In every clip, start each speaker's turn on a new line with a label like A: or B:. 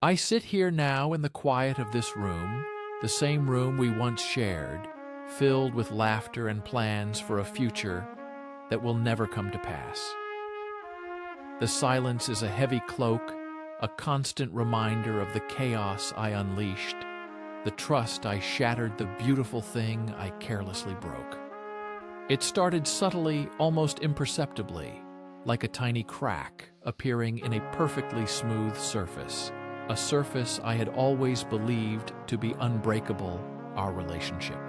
A: I sit here now in the quiet of this room, the same room we once shared, filled with laughter and plans for a future that will never come to pass. The silence is a heavy cloak, a constant reminder of the chaos I unleashed, the trust I shattered, the beautiful thing I carelessly broke. It started subtly, almost imperceptibly, like a tiny crack appearing in a perfectly smooth surface, a surface I had always believed to be unbreakable, our relationship.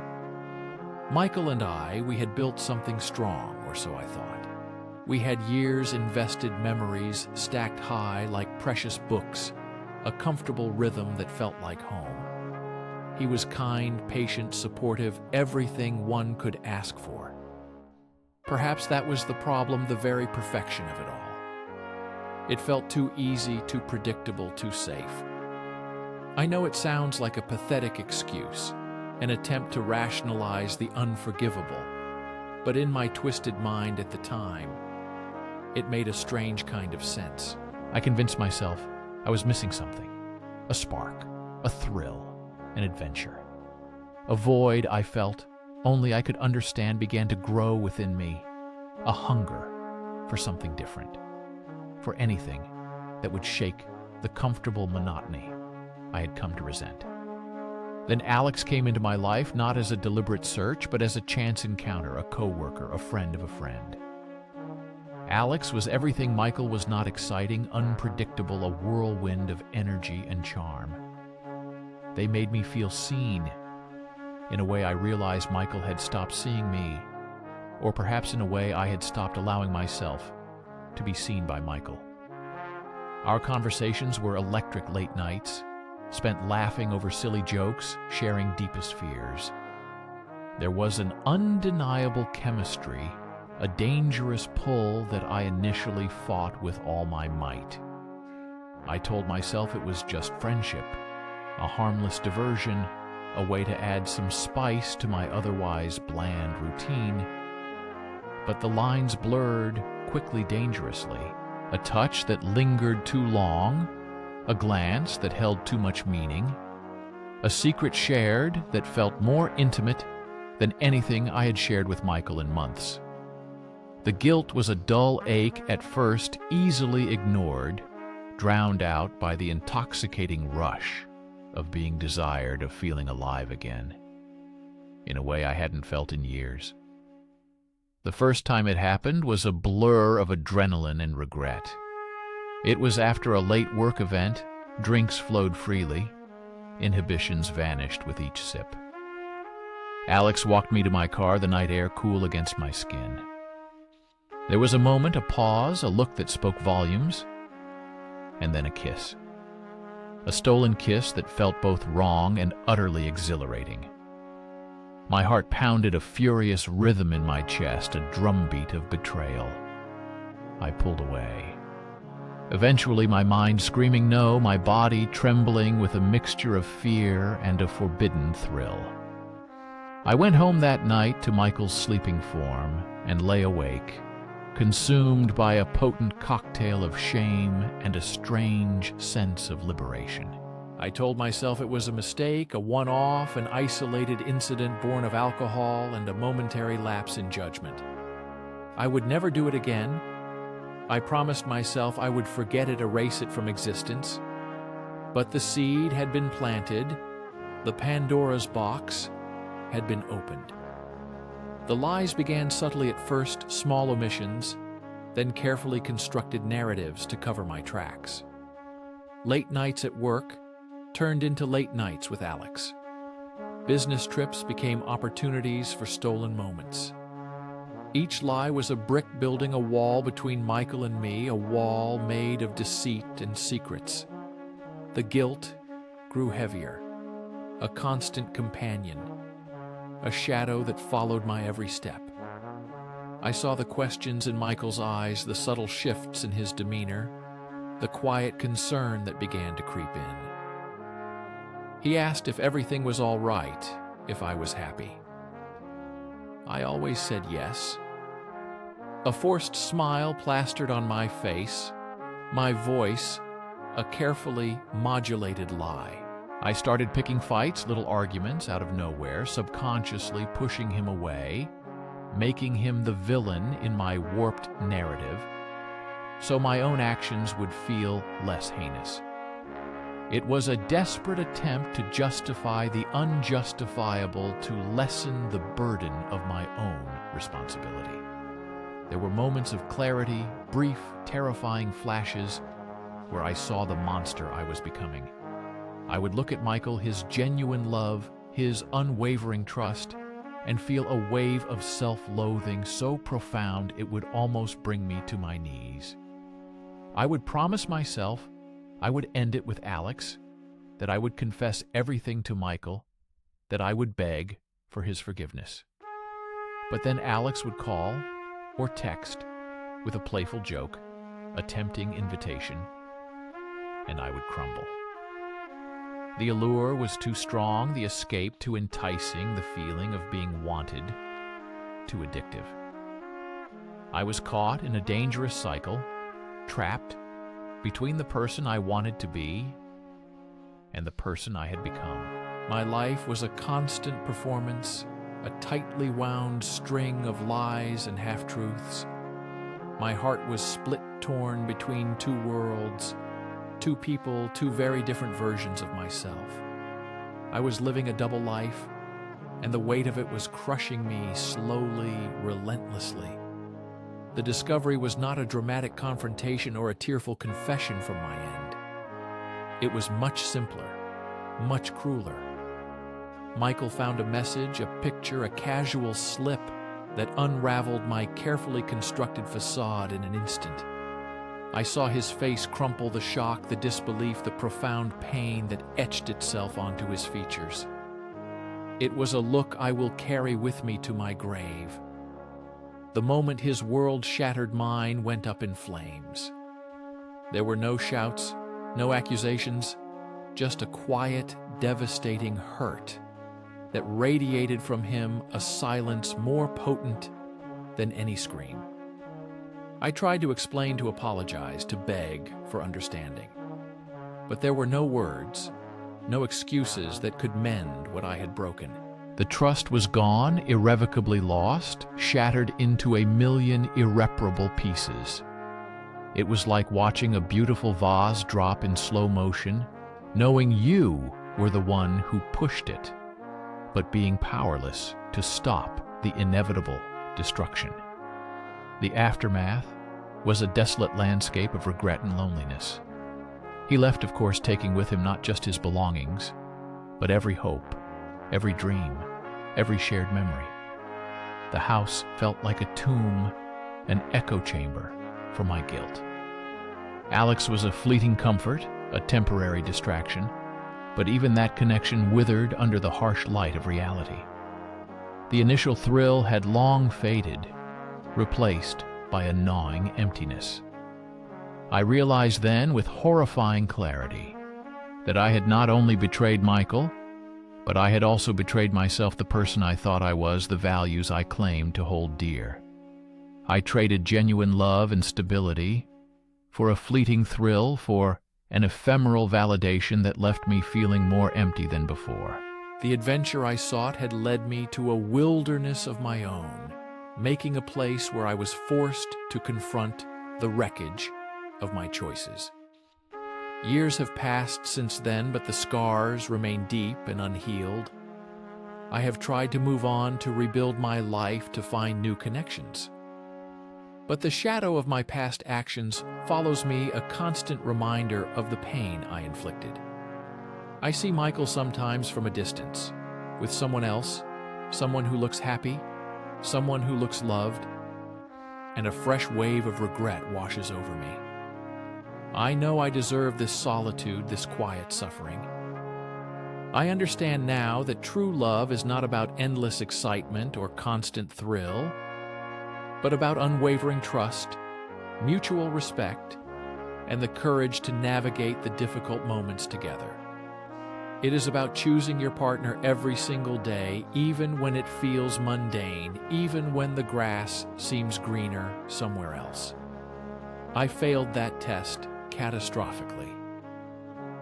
A: Michael and I, we had built something strong, or so I thought. We had years invested memories stacked high like precious books, a comfortable rhythm that felt like home. He was kind, patient, supportive, everything one could ask for. Perhaps that was the problem, the very perfection of it all. It felt too easy, too predictable, too safe. I know it sounds like a pathetic excuse, an attempt to rationalize the unforgivable, but in my twisted mind at the time, it made a strange kind of sense. I convinced myself I was missing something, a spark, a thrill, an adventure. A void I felt only I could understand began to grow within me, a hunger for something different, for anything that would shake the comfortable monotony I had come to resent. Then Alex came into my life not as a deliberate search, but as a chance encounter, a coworker, a friend of a friend. Alex was everything Michael was not: exciting, unpredictable, a whirlwind of energy and charm. They made me feel seen. In a way I realized Michael had stopped seeing me, or perhaps in a way I had stopped allowing myself to be seen by Michael. Our conversations were electric late nights, spent laughing over silly jokes, sharing deepest fears. There was an undeniable chemistry, a dangerous pull that I initially fought with all my might. I told myself it was just friendship, a harmless diversion, a way to add some spice to my otherwise bland routine. But the lines blurred quickly, dangerously. A touch that lingered too long, a glance that held too much meaning, a secret shared that felt more intimate than anything I had shared with Michael in months. The guilt was a dull ache at first, easily ignored, drowned out by the intoxicating rush of being desired, of feeling alive again, in a way I hadn't felt in years. The first time it happened was a blur of adrenaline and regret. It was after a late work event. Drinks flowed freely. Inhibitions vanished with each sip. Alex walked me to my car, the night air cool against my skin. There was a moment, a pause, a look that spoke volumes, and then a kiss. A stolen kiss that felt both wrong and utterly exhilarating. My heart pounded a furious rhythm in my chest, a drumbeat of betrayal. I pulled away. Eventually, my mind screaming no, my body trembling with a mixture of fear and a forbidden thrill. I went home that night to Michael's sleeping form and lay awake, consumed by a potent cocktail of shame and a strange sense of liberation. I told myself it was a mistake, a one-off, an isolated incident born of alcohol and a momentary lapse in judgment. I would never do it again. I promised myself I would forget it, erase it from existence. But the seed had been planted. The Pandora's box had been opened. The lies began subtly at first, small omissions, then carefully constructed narratives to cover my tracks. Late nights at work turned into late nights with Alex. Business trips became opportunities for stolen moments. Each lie was a brick building a wall between Michael and me, a wall made of deceit and secrets. The guilt grew heavier, a constant companion, a shadow that followed my every step. I saw the questions in Michael's eyes, the subtle shifts in his demeanor, the quiet concern that began to creep in. He asked if everything was all right, if I was happy. I always said yes. A forced smile plastered on my face, my voice a carefully modulated lie. I started picking fights, little arguments out of nowhere, subconsciously pushing him away, making him the villain in my warped narrative, so my own actions would feel less heinous. It was a desperate attempt to justify the unjustifiable, to lessen the burden of my own responsibility. There were moments of clarity, brief, terrifying flashes, where I saw the monster I was becoming. I would look at Michael, his genuine love, his unwavering trust, and feel a wave of self-loathing so profound it would almost bring me to my knees. I would promise myself I would end it with Alex, that I would confess everything to Michael, that I would beg for his forgiveness. But then Alex would call or text with a playful joke, a tempting invitation, and I would crumble. The allure was too strong, the escape too enticing, the feeling of being wanted too addictive. I was caught in a dangerous cycle, trapped between the person I wanted to be and the person I had become. My life was a constant performance, a tightly wound string of lies and half-truths. My heart was split, torn between two worlds, two people, two very different versions of myself. I was living a double life, and the weight of it was crushing me slowly, relentlessly. The discovery was not a dramatic confrontation or a tearful confession from my end. It was much simpler, much crueler. Michael found a message, a picture, a casual slip that unraveled my carefully constructed facade in an instant. I saw his face crumple, the shock, the disbelief, the profound pain that etched itself onto his features. It was a look I will carry with me to my grave. The moment his world shattered, mine went up in flames. There were no shouts, no accusations, just a quiet, devastating hurt that radiated from him, a silence more potent than any scream. I tried to explain, to apologize, to beg for understanding. But there were no words, no excuses that could mend what I had broken. The trust was gone, irrevocably lost, shattered into a million irreparable pieces. It was like watching a beautiful vase drop in slow motion, knowing you were the one who pushed it, but being powerless to stop the inevitable destruction. The aftermath was a desolate landscape of regret and loneliness. He left, of course, taking with him not just his belongings, but every hope, every dream, every shared memory. The house felt like a tomb, an echo chamber for my guilt. Alex was a fleeting comfort, a temporary distraction, but even that connection withered under the harsh light of reality. The initial thrill had long faded, replaced by a gnawing emptiness. I realized then, with horrifying clarity, that I had not only betrayed Michael, but I had also betrayed myself, the person I thought I was, the values I claimed to hold dear. I traded genuine love and stability for a fleeting thrill, for an ephemeral validation that left me feeling more empty than before. The adventure I sought had led me to a wilderness of my own, making a place where I was forced to confront the wreckage of my choices. Years have passed since then, but the scars remain deep and unhealed. I have tried to move on, to rebuild my life, to find new connections. But the shadow of my past actions follows me, a constant reminder of the pain I inflicted. I see Michael sometimes from a distance, with someone else, someone who looks happy, someone who looks loved, and a fresh wave of regret washes over me. I know I deserve this solitude, this quiet suffering. I understand now that true love is not about endless excitement or constant thrill, but about unwavering trust, mutual respect, and the courage to navigate the difficult moments together. It is about choosing your partner every single day, even when it feels mundane, even when the grass seems greener somewhere else. I failed that test catastrophically.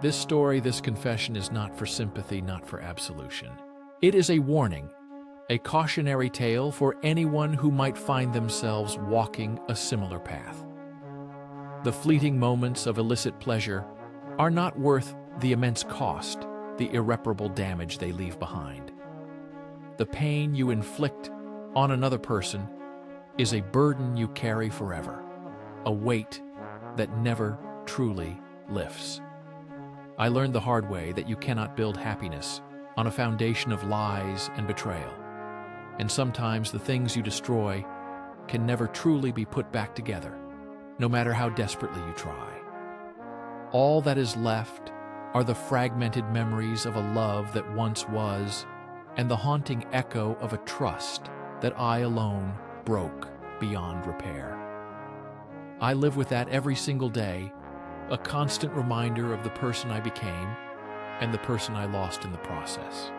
A: This story, this confession is not for sympathy, not for absolution. It is a warning, a cautionary tale for anyone who might find themselves walking a similar path. The fleeting moments of illicit pleasure are not worth the immense cost, the irreparable damage they leave behind. The pain you inflict on another person is a burden you carry forever, a weight that never truly lifts. I learned the hard way that you cannot build happiness on a foundation of lies and betrayal. And sometimes the things you destroy can never truly be put back together, no matter how desperately you try. All that is left are the fragmented memories of a love that once was, and the haunting echo of a trust that I alone broke beyond repair. I live with that every single day, a constant reminder of the person I became and the person I lost in the process.